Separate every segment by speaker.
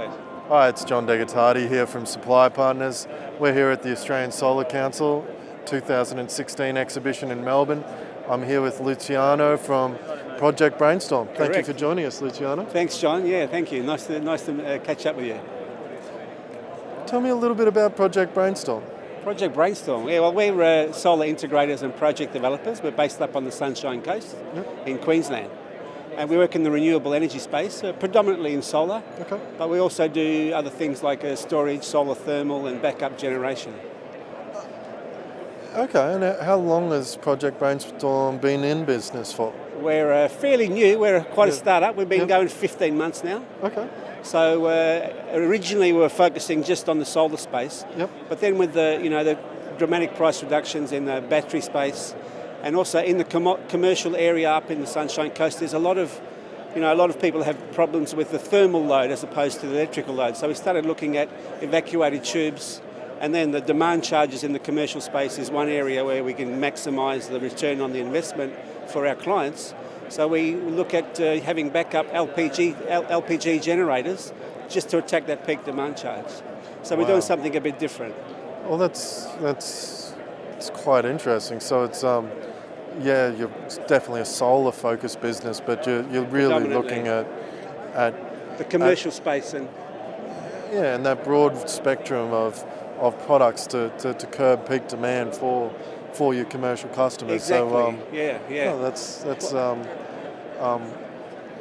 Speaker 1: please.
Speaker 2: Hi, it's John Degatati here from Supply Partners. We're here at the Australian Solar Council 2016 exhibition in Melbourne. I'm here with Luciano from Project Brainstorm. Thank you for joining us, Luciano.
Speaker 1: Thanks, John. Yeah, thank you. Nice to catch up with you.
Speaker 2: Tell me a little bit about Project Brainstorm.
Speaker 1: Project Brainstorm. Yeah, well, we're solar integrators and project developers. We're based up on the Sunshine Coast in Queensland. And we work in the renewable energy space, predominantly in solar.
Speaker 2: Okay.
Speaker 1: But we also do other things like storage, solar thermal and backup generation.
Speaker 2: Okay, and how long has Project Brainstorm been in business for?
Speaker 1: We're fairly new. We're quite a startup. We've been going 15 months now.
Speaker 2: Okay.
Speaker 1: So originally we were focusing just on the solar space.
Speaker 2: Yep.
Speaker 1: But then with the dramatic price reductions in the battery space, and also in the commercial area up in the Sunshine Coast, there's a lot of people have problems with the thermal load as opposed to the electrical load. So we started looking at evacuated tubes, and then the demand charges in the commercial space is one area where we can maximise the return on the investment for our clients. So we look at having backup LPG generators just to attack that peak demand charge. So we're doing something a bit different.
Speaker 2: Well, that's quite interesting. So it's you're definitely a solar focused business, but you're really looking at
Speaker 1: the commercial space and
Speaker 2: that broad spectrum of products to curb peak demand for your commercial customers.
Speaker 1: Exactly.
Speaker 2: So, that's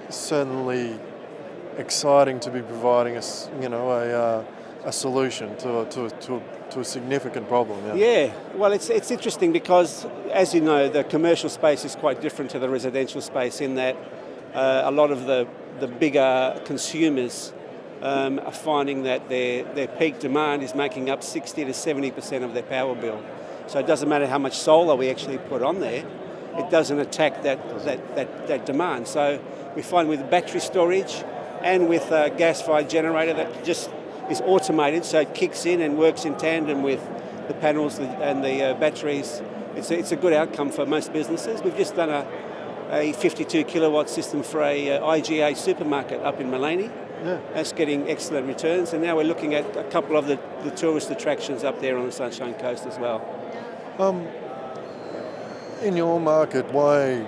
Speaker 2: certainly exciting to be providing us, a solution to a significant problem.
Speaker 1: Yeah. Well, it's interesting because, as you know, the commercial space is quite different to the residential space in that a lot of the bigger consumers are finding that their peak demand is making up 60 to 70% of their power bill. So it doesn't matter how much solar we actually put on there, it doesn't attack that demand. So we find with battery storage and with a gas-fired generator that just is automated, so it kicks in and works in tandem with the panels and the batteries. It's a good outcome for most businesses. We've just done a 52 kilowatt system for a IGA supermarket up in Maleny.
Speaker 2: Yeah.
Speaker 1: That's getting excellent returns, and now we're looking at a couple of the tourist attractions up there on the Sunshine Coast as well.
Speaker 2: In your market, why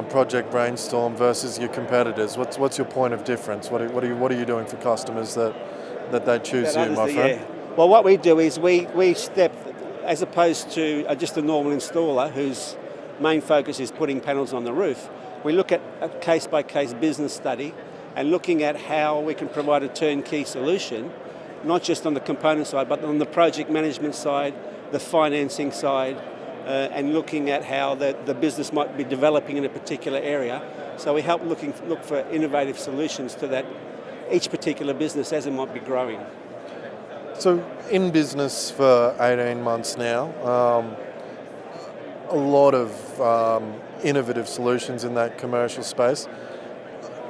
Speaker 2: Project Brainstorm versus your competitors? What's your point of difference? What are you doing for customers that they choose you, my friend?
Speaker 1: Yeah. Well, what we do is we step, as opposed to just a normal installer whose main focus is putting panels on the roof. We look at a case-by-case business study and looking at how we can provide a turnkey solution, not just on the component side, but on the project management side, the financing side, and looking at how the business might be developing in a particular area. So we help look for innovative solutions to that, each particular business as it might be growing.
Speaker 2: So in business for 18 months now, a lot of innovative solutions in that commercial space.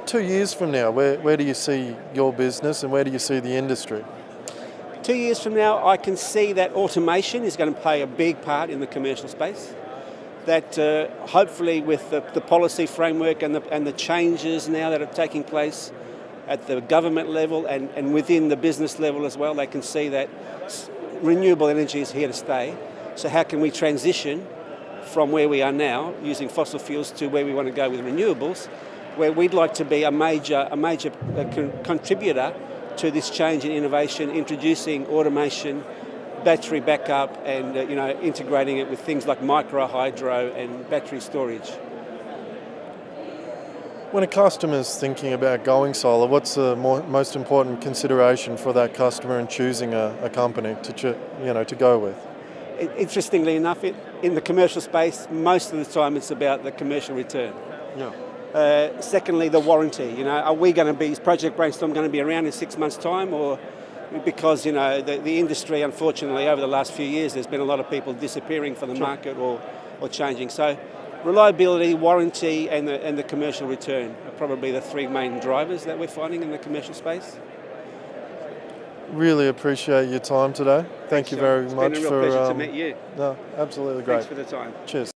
Speaker 2: 2 years from now, where do you see your business and where do you see the industry?
Speaker 1: 2 years from now, I can see that automation is going to play a big part in the commercial space. That hopefully with the policy framework and the changes now that are taking place at the government level and within the business level as well, they can see that renewable energy is here to stay. So how can we transition from where we are now, using fossil fuels, to where we want to go with renewables, where we'd like to be a major contributor to this change in innovation, introducing automation, battery backup, and integrating it with things like micro hydro and battery storage.
Speaker 2: When a customer's thinking about going solar, what's the most important consideration for that customer in choosing a company to go with?
Speaker 1: Interestingly enough, in the commercial space, most of the time it's about the commercial return.
Speaker 2: Yeah.
Speaker 1: Secondly, the warranty. Is Project Brainstorm going to be around in 6 months' time, or because the industry, unfortunately, over the last few years, there's been a lot of people disappearing from the market or changing. So, reliability, warranty, and the commercial return are probably the three main drivers that we're finding in the commercial space.
Speaker 2: Really appreciate your time today. Thank you very much.
Speaker 1: It's been a real pleasure to meet you.
Speaker 2: No, absolutely great.
Speaker 1: Thanks for the time.
Speaker 2: Cheers.